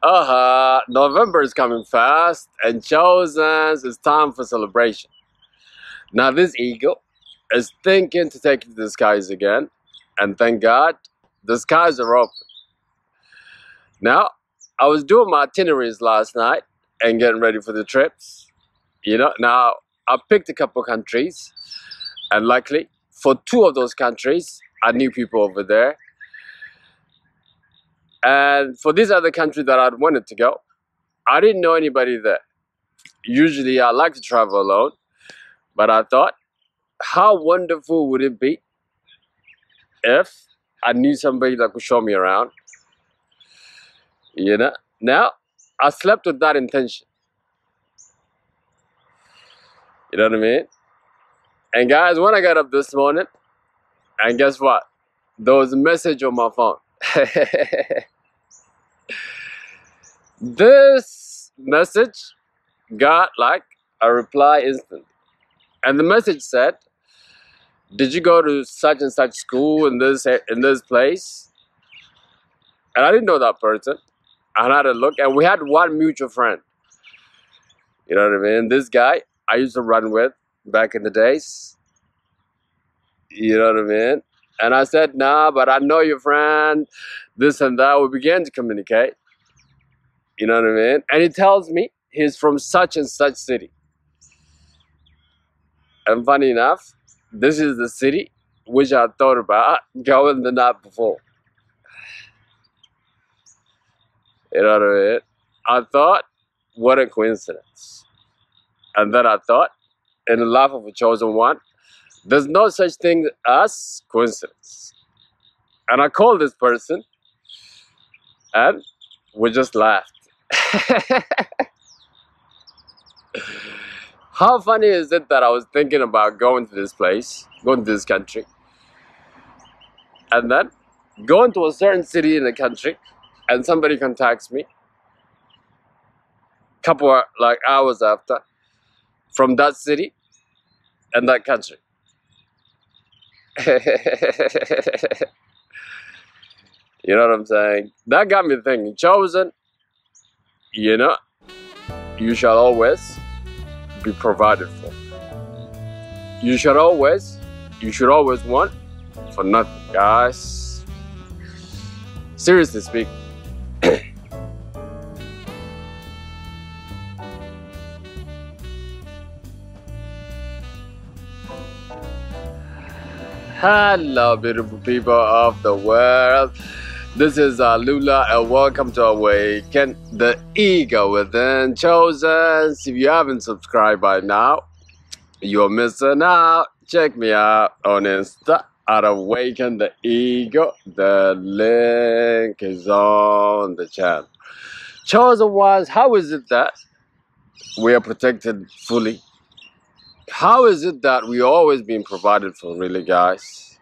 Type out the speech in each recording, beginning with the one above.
November is coming fast, and chosen it's time for celebration. Now this eagle is thinking to take it to the skies again, and thank God the skies are open. Now I was doing my itineraries last night and getting ready for the trips. Now I picked a couple countries, and luckily for two of those countries, I knew people over there. And for this other country that I'd wanted to go, I didn't know anybody there. Usually I like to travel alone, but I thought, how wonderful would it be if I knew somebody that could show me around? Now I slept with that intention. You know what I mean? And guys, when I got up this morning, and guess what? There was a message on my phone. This message got like a reply instantly. And the message said, did you go to such and such school in this place? And I didn't know that person. I had a look, and we had one mutual friend. You know what I mean? This guy I used to run with back in the days. You know what I mean? And I said, nah, but I know your friend, this and that. We began to communicate. You know what I mean? And he tells me he's from such and such city. And funny enough, this is the city which I thought about going the night before. You know what I mean? I thought, what a coincidence. And then I thought, in the life of a chosen one, there's no such thing as coincidence. And I called this person, and we just laughed. How funny is it that I was thinking about going to this place, going to this country, and then going to a certain city in the country, and somebody contacts me couple of, hours after from that city and that country. You know what I'm saying? That got me thinking, chosen, you shall always be provided for. You should always want for nothing, guys. Seriously speaking. Hello, beautiful people of the world. This is Lula, and welcome to Awaken the Ego Within. Chosen, if you haven't subscribed by now, you're missing out. Check me out on Insta at Awaken the Ego. The link is on the channel. Chosen ones, how is it that we are protected fully? How is it that we always being provided for, really, guys?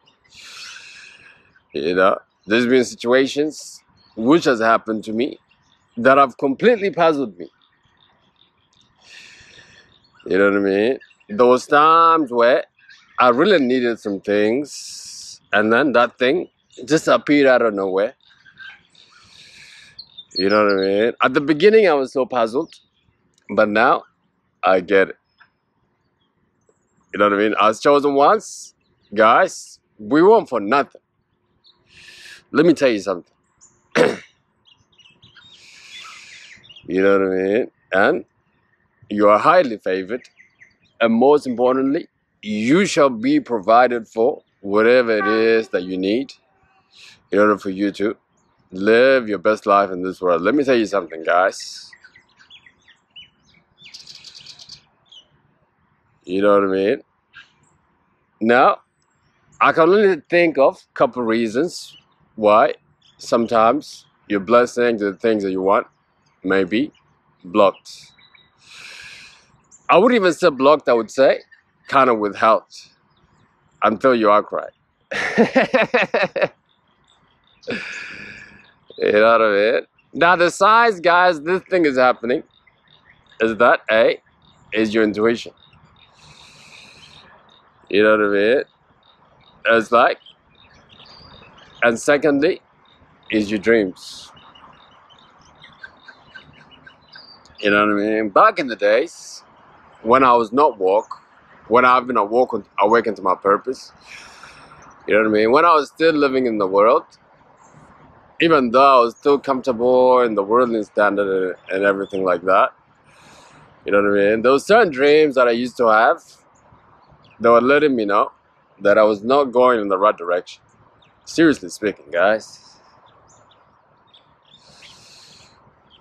There's been situations which has happened to me that have completely puzzled me. You know what I mean? Those times where I really needed some things, and then that thing just appeared out of nowhere. You know what I mean? At the beginning, I was so puzzled, but now I get it. You know what I mean? As chosen ones, guys, we want for nothing. Let me tell you something. You know what I mean? And you are highly favored. And most importantly, you shall be provided for whatever it is that you need in order for you to live your best life in this world. Let me tell you something, guys. You know what I mean? Now, I can only think of a couple reasons why sometimes your blessings, the things that you want, may be blocked. I wouldn't even say blocked, I would say kind of withheld until you are right. You know what I mean? Now, the signs, guys, this thing is happening is that A, is your intuition. You know what I mean? It's like, and secondly, is your dreams. You know what I mean? Back in the days, when I was not woke, when I've been awakened to my purpose, you know what I mean? When I was still living in the world, even though I was still comfortable in the worldly standard and everything like that, you know what I mean? There were certain dreams that I used to have that were letting me know that I was not going in the right direction. Seriously speaking, guys.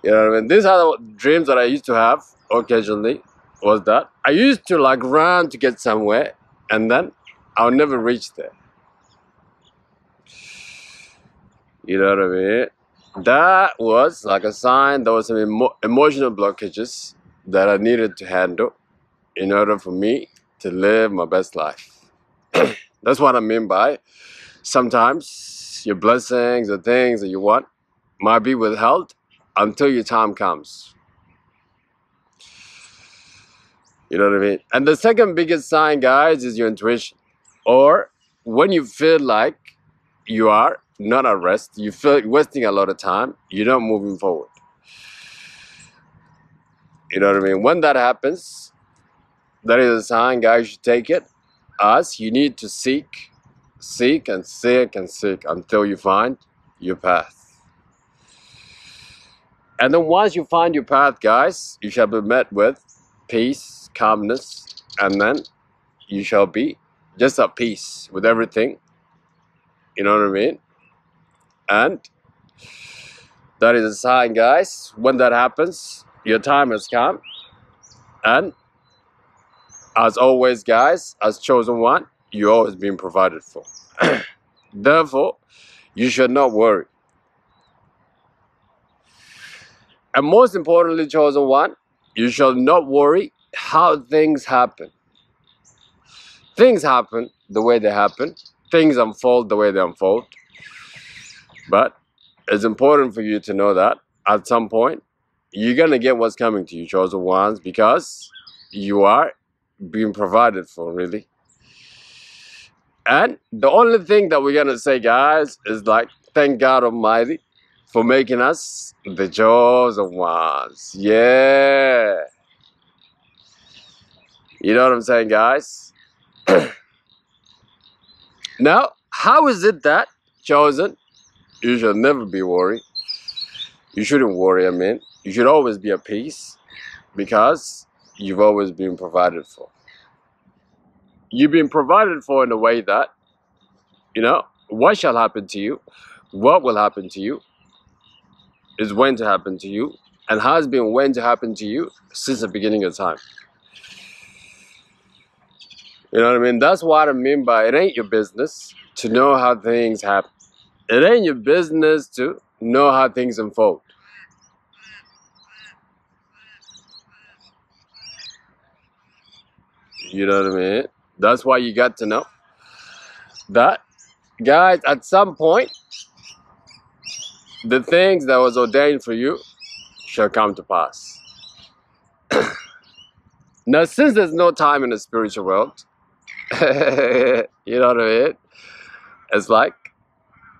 You know what I mean? These are the dreams that I used to have occasionally. Was that I used to like run to get somewhere, and then I'll never reach there. You know what I mean? That was like a sign. There was some emotional blockages that I needed to handle in order for me to live my best life. That's what I mean by sometimes your blessings, the things that you want, might be withheld until your time comes. You know what I mean? And the second biggest sign, guys, is your intuition. Or when you feel like you are not at rest, you feel you're wasting a lot of time, you're not moving forward. You know what I mean? When that happens, that is a sign, guys, you should take it as you need to seek and seek and seek until you find your path. And then once you find your path, guys, you shall be met with peace, calmness, and then you shall be just at peace with everything. You know what I mean? And that is a sign, guys. When that happens, your time has come. And as always, guys, as chosen one, you're always being provided for. Therefore, you should not worry. And most importantly, chosen one, you shall not worry how things happen. Things happen the way they happen. Things unfold the way they unfold. But it's important for you to know that at some point, you're going to get what's coming to you, chosen ones, because you are being provided for, really. And the only thing that we're going to say, guys, is like, thank God Almighty for making us the chosen ones. Yeah. You know what I'm saying, guys? Now, how is it that, chosen, you should never be worried? You shouldn't worry, I mean. You should always be at peace because you've always been provided for. You've been provided for in a way that, you know, what shall happen to you, what will happen to you, is when to happen to you, and has been when to happen to you since the beginning of time. You know what I mean? That's what I mean by it ain't your business to know how things happen. It ain't your business to know how things unfold. You know what I mean? That's why you got to know that, guys, at some point, the things that was ordained for you shall come to pass. Now, since there's no time in the spiritual world, you know what I mean? It's like,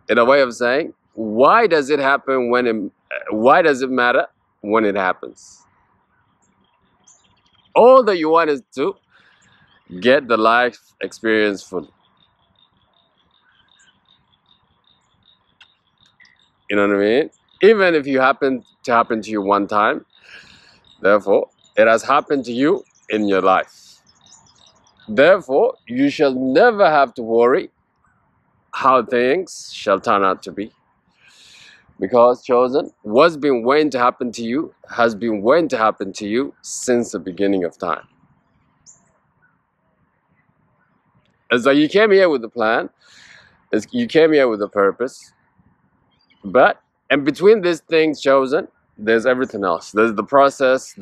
in a way of saying, why does it happen why does it matter when it happens? All that you want is to get the life experience fully. You know what I mean? Even if you happen to happen to you one time, therefore, it has happened to you in your life. Therefore, you shall never have to worry how things shall turn out to be. Because, chosen, what's been waiting to happen to you has been waiting to happen to you since the beginning of time. It's like you came here with a plan, you came here with a purpose, but in between these things, chosen, there's everything else. There's the process,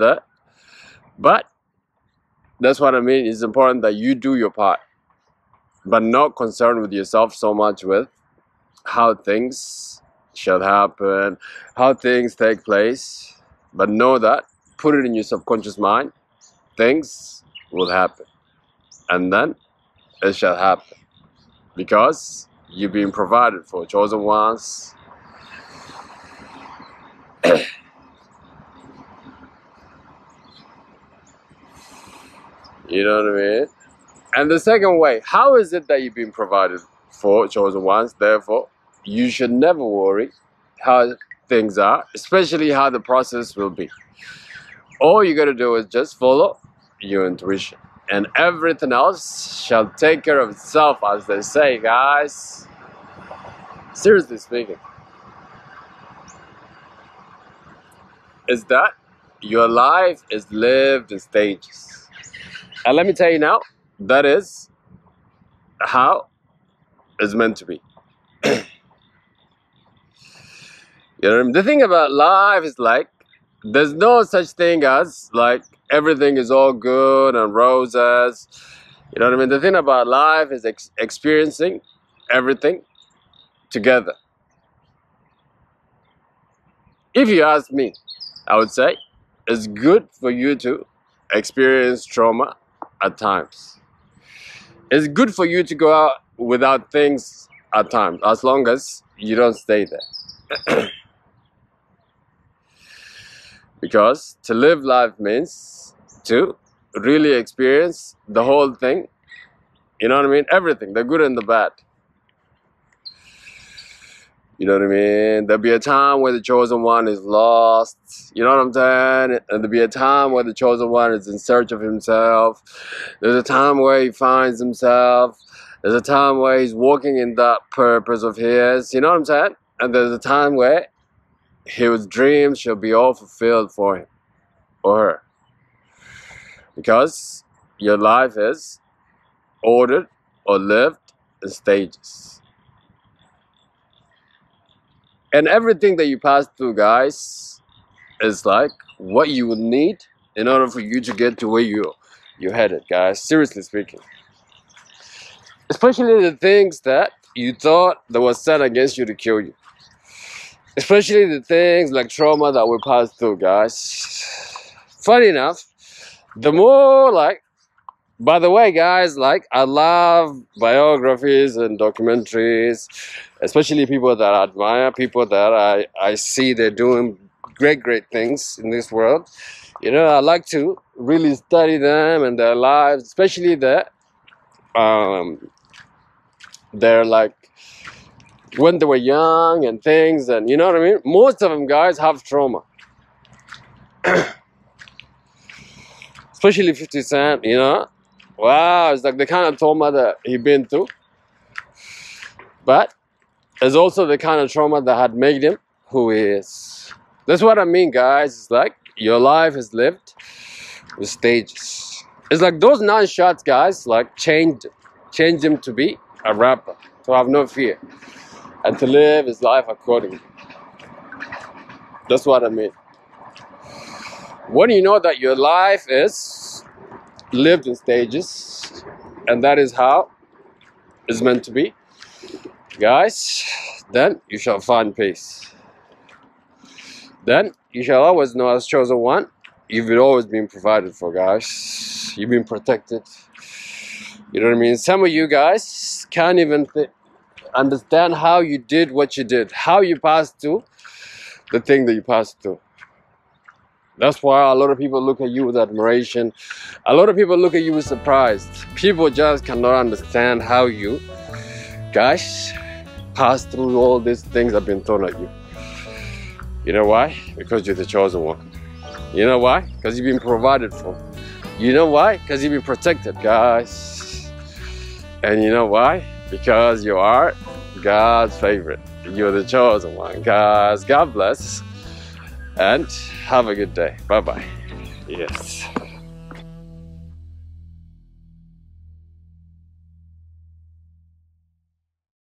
but that's what I mean. It's important that you do your part, but not concerned with yourself so much with how things shall happen, how things take place, but know that, put it in your subconscious mind, things will happen, and then it shall happen, because you're being provided for, chosen ones. You know what I mean? And the second way, how is it that you've been provided for, chosen ones? Therefore, you should never worry how things are, especially how the process will be. All you gotta do is just follow your intuition, and everything else shall take care of itself, as they say, guys. Seriously speaking, is that your life is lived in stages. And let me tell you now, that is how it's meant to be. You know what I mean? The thing about life is like, there's no such thing as like everything is all good and roses. You know what I mean? The thing about life is experiencing everything together. If you ask me, I would say it's good for you to experience trauma at times. It's good for you to go out without things at times, as long as you don't stay there. Because to live life means to really experience the whole thing. You know what I mean? Everything, the good and the bad. You know what I mean? There'll be a time where the chosen one is lost. You know what I'm saying? And there'll be a time where the chosen one is in search of himself. There's a time where he finds himself. There's a time where he's walking in that purpose of his. You know what I'm saying? And there's a time where his dreams shall be all fulfilled for him or her. Because your life is ordered or lived in stages. And everything that you pass through, guys, is like what you would need in order for you to get to where you're headed, guys. Seriously speaking. Especially the things that you thought that was set against you to kill you. Especially the things like trauma that we pass through, guys. Funny enough, the more like, by the way, guys, like I love biographies and documentaries, especially people that I admire, people that I see they're doing great things in this world. You know, I like to really study them and their lives, especially they're like when they were young and things, and you know what I mean? Most of them, guys, have trauma. Especially 50 Cent, you know? Wow, it's like the kind of trauma that he'd been through. But it's also the kind of trauma that had made him who he is. That's what I mean, guys. It's like your life is lived with stages. It's like those 9 shots, guys, like changed him to be a rapper, to have no fear, and to live his life accordingly. That's what I mean. When you know that your life is lived in stages, and that is how it's meant to be, guys, then you shall find peace. Then you shall always know, as chosen one, you've always been provided for, guys. You've been protected. You know what I mean? Some of you guys can't even understand how you did what you did, how you passed through the thing that you passed through. That's why a lot of people look at you with admiration. A lot of people look at you with surprise. People just cannot understand how you guys passed through all these things that have been thrown at you. You know why? Because you're the chosen one. You know why? Because you've been provided for. You know why? Because you've been protected, guys. And you know why? Because you are God's favorite. You're the chosen one, guys. God bless. And have a good day. Bye-bye. Yes.